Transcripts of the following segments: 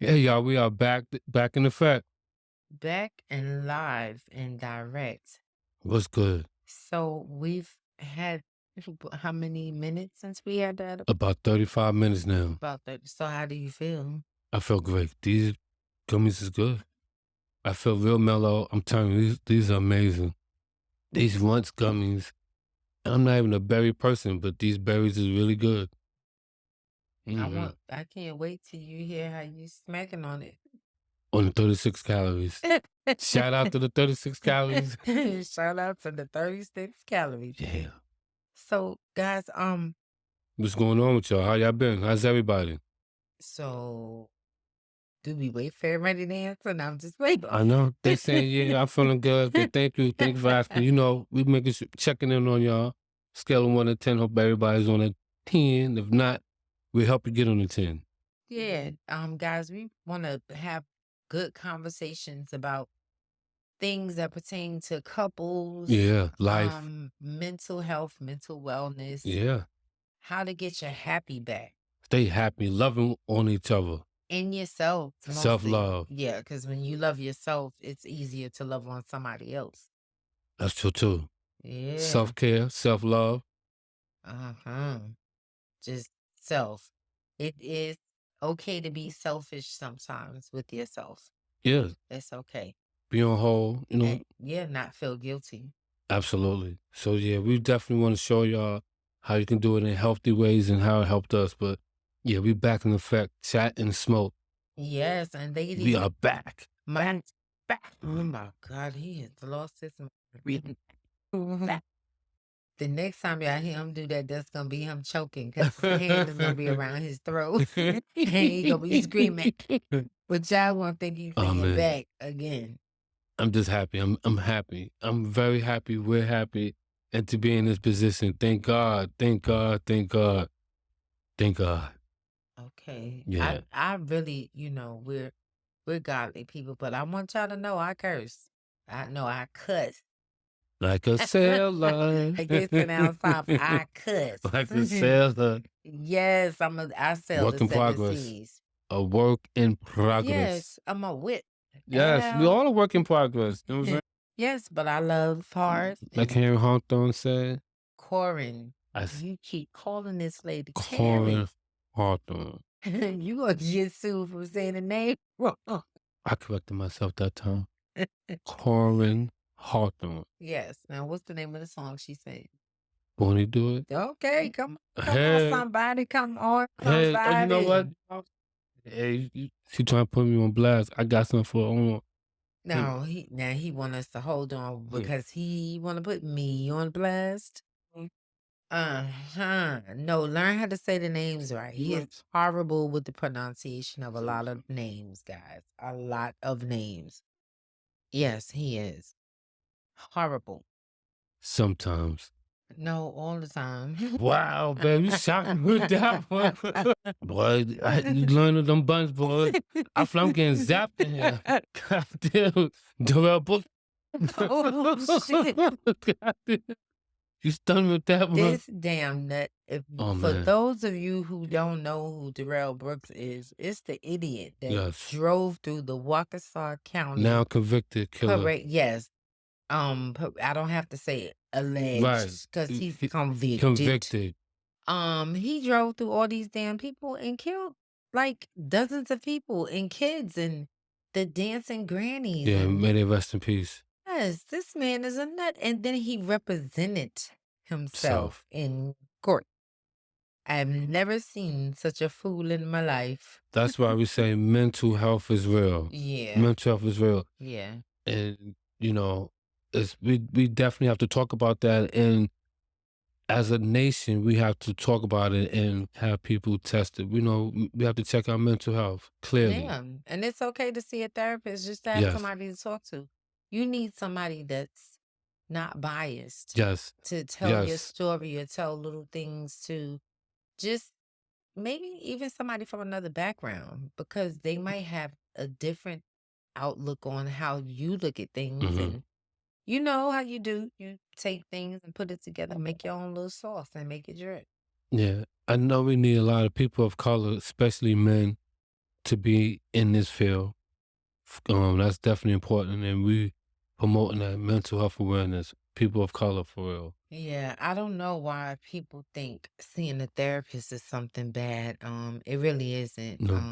Yeah, y'all, we are back in effect. Back and live and direct. What's good? So we've had how many minutes since we had that? About 35 minutes now. About that. So how do you feel? I feel great. These gummies is good. I feel real mellow. I'm telling you, these are amazing. These Runts gummies. I'm not even a berry person, but these berries is really good. Hmm. I can't wait till you hear how you smacking on it. On the 36 calories. Shout out to the 36 calories. Shout out to the 36 calories. Yeah. So guys, What's going on with y'all? How y'all been? How's everybody? so do we wait for everybody to answer? No, I'm just waiting. I know. They saying, yeah, I'm feeling good. They thank you. Thank you for asking. You know, we making checking in on y'all. Scale of 1 to 10. Hope everybody's on a 10. If not, we help you get on the 10. Yeah, guys, we want to have good conversations about things that pertain to couples, Yeah. Life. mental health, mental wellness, Yeah. how to get your happy back Stay happy. Loving on each other. in yourself Self mostly. love. Yeah, because when you love yourself, it's easier to love on somebody else. That's true too. Yeah. Self care, self love. Uh-huh. Just self. It is okay to be selfish sometimes with yourself. Yeah. It's okay. Be on hold. You know, And yeah, not feel guilty. absolutely. So, yeah, we definitely want to show y'all how you can do it in healthy ways and how it helped us. But yeah, we back in effect. Chat and smoke. Yes, and We ladies, are back. my back. Oh my God, he has lost his mind. Back. The next time y'all hear him do that, that's gonna be him choking because his hand is gonna be around his throat and he gonna be screaming. But y'all won't think he's Oh saying man, back again. I'm just happy. I'm happy. I'm very happy. We're happy, and to be in this position. Thank God. Thank God. Thank God. Thank God. Okay. I Yeah. I really, we're godly people, but I want y'all to know I curse. I know I cuss. Like a sailor. I guess it now stop. I cuss. Like a sailor. Yes, I sail the Work in seven progress. seas. A work in progress. Yes, I'm a wit. Yes, we L. all a work in progress. You know what I'm saying? Yes, but I love hard Like and Henry Hawthorne said, Corin. I s- You keep calling this lady Corin Karen. Hawthorne. You gonna get sued for saying the name wrong. I corrected myself that time. Corin Hawthorne. Yes. Now, what's the name of the song she said? Won't he do it? Okay, come on, Hey, somebody, come on, hey, you know what? somebody. Hey, she trying to put me on blast. I got something for her. No, he want us to hold on because he want to put me on blast. No, learn how to say the names right. He is horrible with the pronunciation of a lot of names, guys. A lot of names. Yes, he is horrible. Sometimes. No, all the time. Wow, babe, you shocked me with that one. Boy, you learning them buns, boy. I feel I'm getting zapped in here. God damn. Darrell Book. Oh shit. God damn. You stunned me with that one. This damn nut. If Oh, for man. those of you who don't know who Darrell Brooks is, it's the idiot that Yes. drove through the Waukesha Now County convicted killer. parade. Yes, I don't have to say it. Right. Alleged, because he's convicted. Convicted. He drove through all these damn people and killed like dozens of people and kids and the dancing grannies Yeah, and may they rest in peace. yes, this man is a nut. And then he represented himself Self. in court. I've never seen such a fool in my life. That's why we say mental health is real. Yeah, Mental health is real. yeah. And, you know, we definitely have to talk about that. And as a nation, we have to talk about it and have people tested. We know we have to check our mental health clearly. Yeah. And it's okay to see a therapist just to have Yes, somebody to talk to. You need somebody that's not biased yes, to tell your yes. story or tell little things to just maybe even somebody from another background because they might have a different outlook on how you look at things Hmm. and you know how you do. You take things and put it together, make your own little sauce and make it drip. Yeah, I know we need a lot of people of color, especially men, to be in this field. That's definitely important, and we promoting that mental health awareness. People of color, for real. Yeah, I don't know why people think seeing a therapist is something bad. It really isn't. No,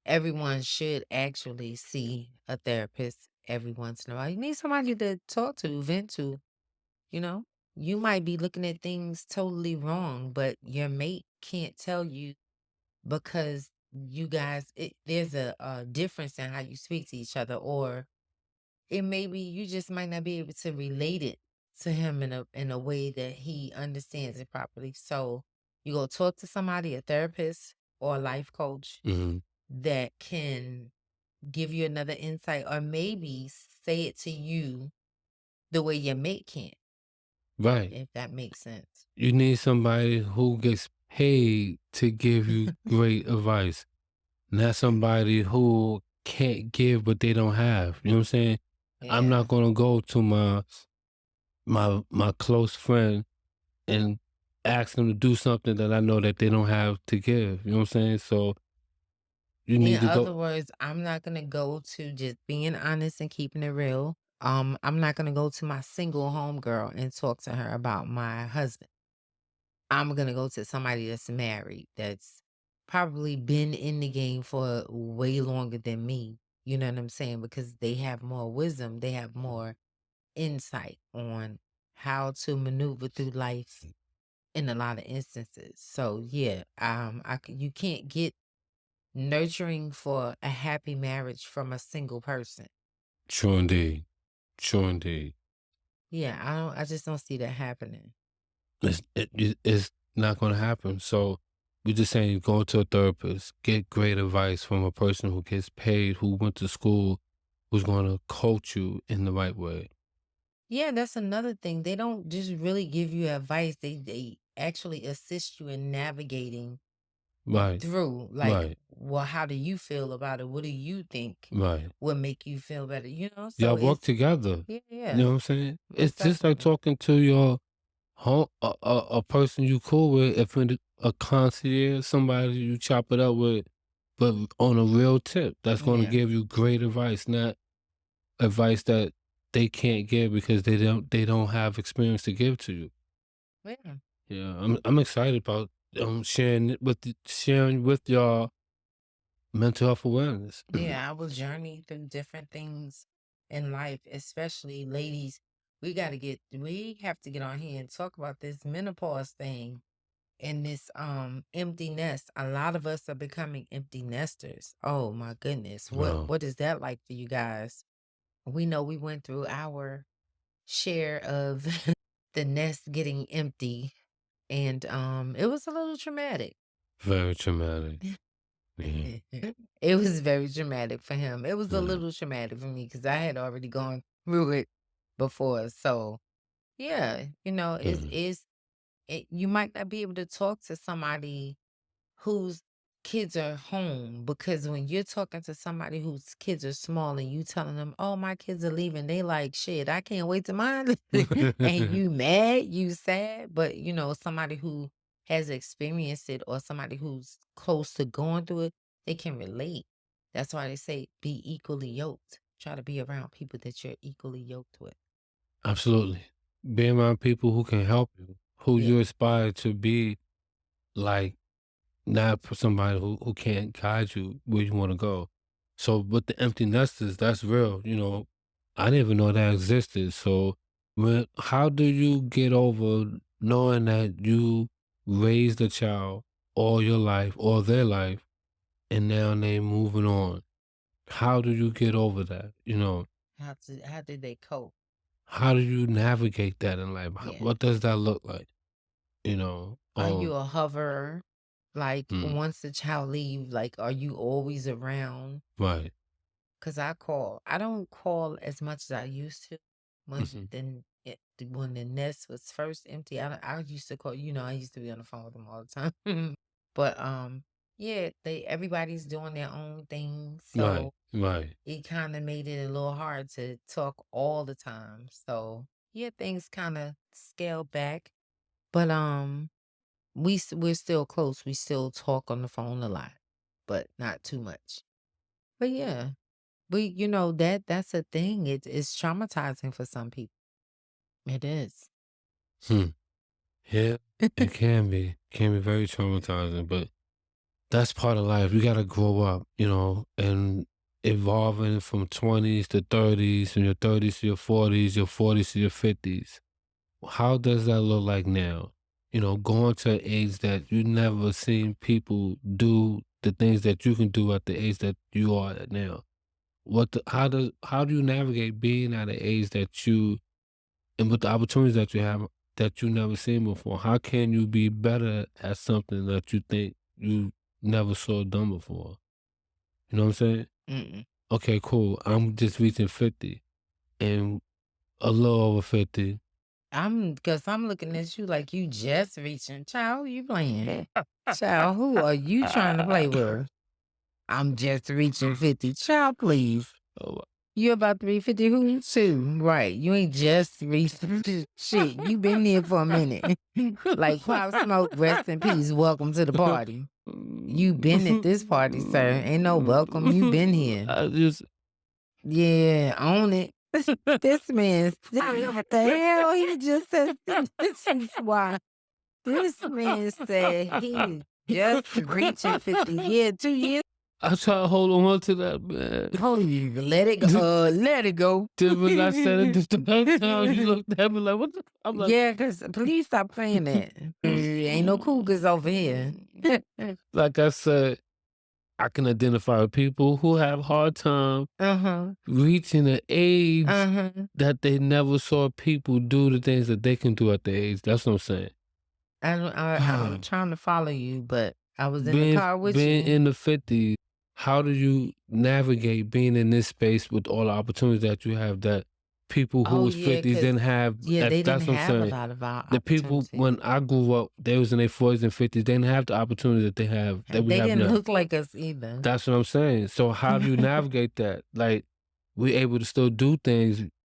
Everyone should actually see a therapist every once in a while. You need somebody to talk to, vent to, you know? You might be looking at things totally wrong, but your mate can't tell you because you guys, there's a difference in how you speak to each other, or it may be you just might not be able to relate it to him in a way that he understands it properly. So you go talk to somebody, a therapist or a life coach hmm that can give you another insight, or maybe say it to you the way your mate can't, right. if that makes sense. You need somebody who gets paid to give you great advice, not somebody who can't give what they don't have. You know what I'm saying? I'm Yeah. not gonna go to my close friend and ask them to do something that I know that they don't have to give. You know what I'm saying? So you In need to go other words, I'm not gonna go to, just being honest and keeping it real. I'm not gonna go to my single homegirl and talk to her about my husband. I'm gonna go to somebody that's married, that's probably been in the game for way longer than me. You know what I'm saying? Because they have more wisdom, they have more insight on how to maneuver through life in a lot of instances. So yeah, you can't get nurturing for a happy marriage from a single person. true indeed. True indeed. Yeah, I just don't see that happening. It's not gonna happen. So we're just saying go to a therapist, get great advice from a person who gets paid, who went to school, who's gonna coach you in the right way. Yeah, that's another thing. They don't just really give you advice. They actually assist you in navigating Right, through, like, right, well, how do you feel about it? What do you think right. would make you feel better? You know, Y'all so work it's, together. yeah, You know yeah, what I'm saying? It's most just like definitely. talking to your home a person you cool with, if it a concierge, somebody you chop it up with, but on a real tip, that's gonna Yeah. give you great advice, not advice that they can't give because they don't have experience to give to you. Yeah. Yeah, I'm excited about sharing with y'all mental health awareness. Yeah, I will journey through different things in life, especially ladies. We have to get on here and talk about this menopause thing and this empty nest. A lot of us are becoming empty nesters. Oh my goodness. What Wow, what is that like for you guys? We know we went through our share of the nest getting empty, and it was a little traumatic. very traumatic. Yeah, It was very dramatic for him. It was a yeah, little traumatic for me because I had already gone through it before. So yeah, yeah. you might not be able to talk to somebody whose kids are home, because when you're talking to somebody whose kids are small and you telling them, "Oh, my kids are leaving," they like, "Shit, I can't wait to mine." And you mad, you sad, but somebody who has experienced it, or somebody who's close to going through it, they can relate. That's why they say be equally yoked. Try to be around people that you're equally yoked with. Absolutely. Being around people who can help you, who Yeah. you aspire to be like, not for somebody who can't guide you where you want to go. So with the empty nesters, that's real. I didn't even know that existed. So how do you get over knowing that you raised a child all your life, all their life, and now they moving on? How do you get over that? How did they cope? How do you navigate that in life? Yeah. What does that look like? You know, Are you um, a hoverer? Like, mm, once the child leave, like, are you always around? right. Cause I don't call as much as I used to. Once hmm then when the nest was first empty, I used to call. I used to be on the phone with them all the time. But yeah, everybody's doing their own thing, Right, so right. it kind of made it a little hard to talk all the time. So yeah, things kind of scaled back, but we're still close. We still talk on the phone a lot, but not too much. But yeah, that's a thing. It's traumatizing for some people. It is. Hmm. Yeah, it can be. Can be very traumatizing, but that's part of life. You gotta grow up, and evolving from 20s to 30s, from your 30s to your 40s to your 50s. How does that look like now? Going to an age that you never seen people do the things that you can do at the age that you are at now. How do you navigate being at an age that you and with the opportunities that you have that you never seen before? How can you be better at something that you think you never saw done before? You know what I'm saying? Mm-mm. Okay, cool. I'm just reaching 50 and a little over 50. Because I'm looking at you like you just reaching. Child, who you playing? Child, who are you trying to play with? I'm just reaching 50. Child, please. Oh, You about to be 50 who? Too. Right. You ain't just reached shit. You been there for a minute. Like Pop Smoke, rest in peace. Welcome to the party. You been at this party, sir. Ain't no welcome. You been here. I just Yeah, own it. This man said, what the hell? He just said, this is why. This man said he just reaching 50. Yeah, 2 years. I try to hold on to that, man. Hold you, let it go. Let it go. Then when I said it just the first time, you looked at me like, what the? I'm like, Yeah, because please stop playing that. Ain't no cougars over here. like I said, I can identify with people who have hard time Uh-huh. reaching an age Uh-huh. that they never saw people do the things that they can do at the age. That's what I'm saying. I'm trying to follow you, but I was in the car with being you. in the 50s, how do you navigate being in this space with all the opportunities that you have that people who Oh, was yeah, 50s 'cause didn't have? yeah, they That's didn't what I'm have a saying. lot of The people opportunity. when I grew up, they was in their 40s and 50s. They didn't have the opportunity that they have that we They have didn't now. look like us either. That's what I'm saying. So how do you navigate that? Like, we're able to still do things